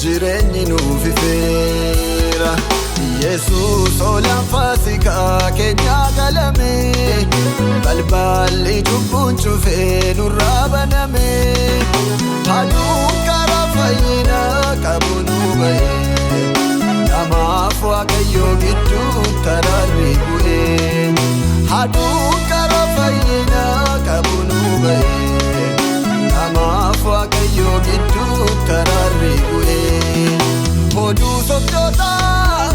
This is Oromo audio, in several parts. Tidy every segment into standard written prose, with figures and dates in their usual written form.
Jireenyi nuuf ifeera. Yesuus oolaan Faasikaa keenya galame, balballi cubbuun cufee nurraa baname. Aduun karaa fayyina qabu nu ba'e, namaaf Waaqayyoo gidduun taraarri bu'e. Aduun karaa fayyina qabu nu ba'e, namaaf Waaqayyoo gidduun taraarri bu'e. Oduu sobdootaa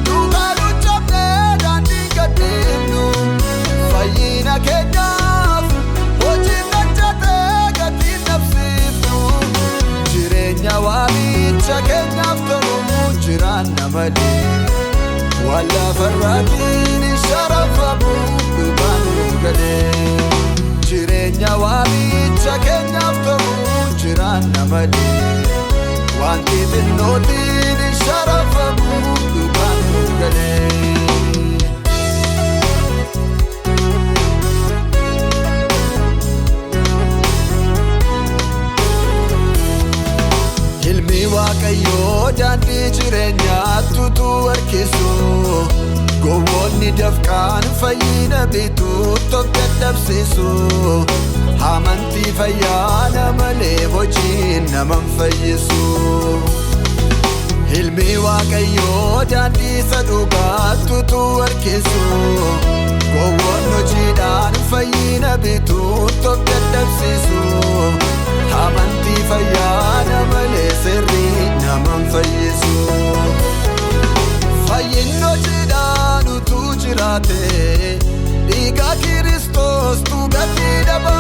duukaa luccabnee daandii gaddeemnu, fayyina keenyaaf hojii hojjetee gatii dhabsiifnu. Jireenya waamicha keenyaaf tolu jiraanna malee, waan lafarraatiin sharafamu dhugaan nu galee. Jireenya waamicha keenyaaf tolu jiraanna malee, wanti xinnootiin sharafamu dhugaan nu galee. Ilmi Waaqayyoo daandii jireenyaatti utuu harkisu, gowwoonni dafqaan fayyina bituutti of dadhabsiisu. Amantii fayyaana malee hojiin naman fayyisu. Ilmi Waaqayyoo daandii isa dhugaatti utuu harkisu, gowwoon hojiidhaan fayyina bituutti of dadhabsiisu. Amantii fayyaana malee sirri naman fayyisu. Fayyinni hojiidhaan utuu jiraate, dhiiga Kiristoos tu gatii dhaba.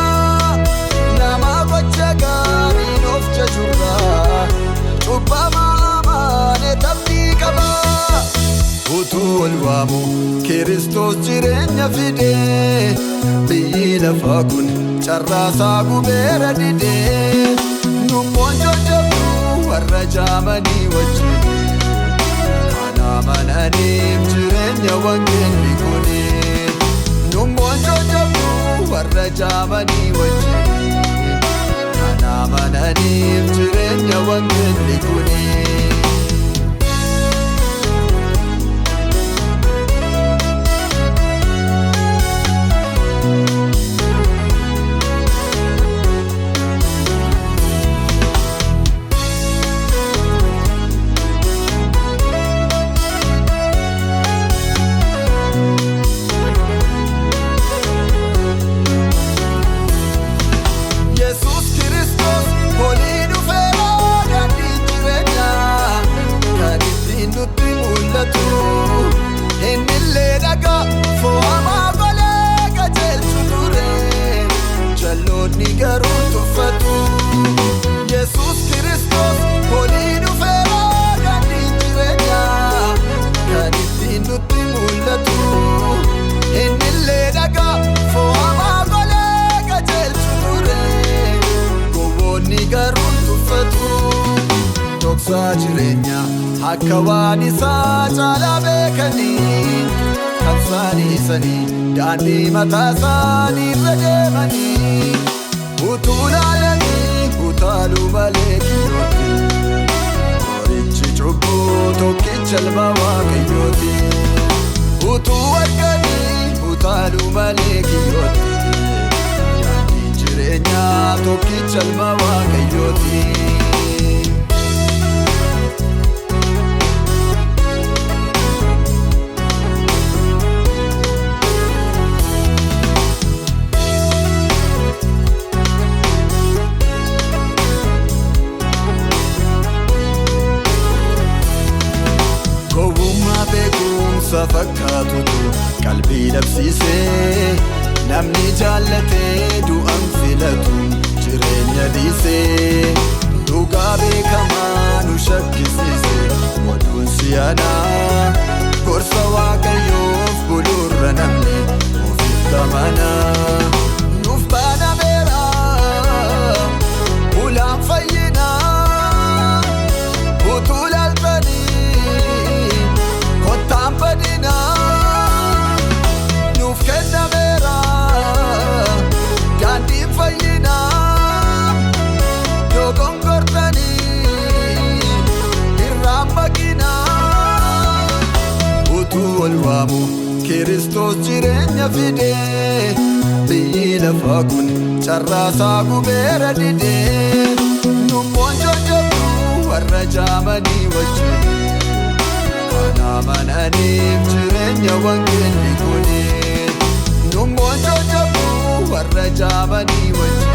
Nama gocha gaariin of jajurraa, cubbamaa amaane tabbii qaba. Utuu ol waamu Kiristoos jireenya fide, biyyi lafaa kun carraasaa gubeera dide. Nummoon jajjabdu warra jaamanii wajjin, kana amananiif jireenya wangeelli kuni. Nummoon jajjabdu warra jaamanii wajjin, kana amananiif jireenya wangeelli kuni. Innillee dhagaa fo'amaa golee qajeelchu ture, jalloonni garuu tuffatu. Yesuus Kiristoos olii dhufeera daandiin jireenyaa, kan ittiin nutti mul'atu. Innillee dhagaa fo'amaa golee qajeelchu ture, gowwoonni garuu tuffatu. Dhoksaa jireenyaa akka waan isaa caalaa beekanii, kan saaniisanii daandii mataa isaanii irra deemanii. Utuu laalanii utaaluu malee kiyyootti, qorichi cubbuu tokkicha ilma Waaqayyooti. Utuu arganii utaaluu malee kiyyootti, daandiin jireenyaa tokkicha ilma Waaqayyooti. Fakkaatutu qalbii dhabsiisee, namni jaallatee du'an filatu jireenya dhiisee. Dhugaa beekamaa nu shakkisiise oduun si'anaa, gorsa Waaqayyoof buluurra namni ofitti amanaa. Nuuf banameera ulaan fayyinaa, utuu laaltanii kottaan badinaa. Nuuf kennameera ol waamu Kiristoos jireenya fide biyyi lafaa kun carraasaa gubeera dide Nummoon jajjabdu warra jaamanii wajjin Kana amananiif jireenya wangeelli kuni Nummoon jajjabdu warra jaamanii wajjin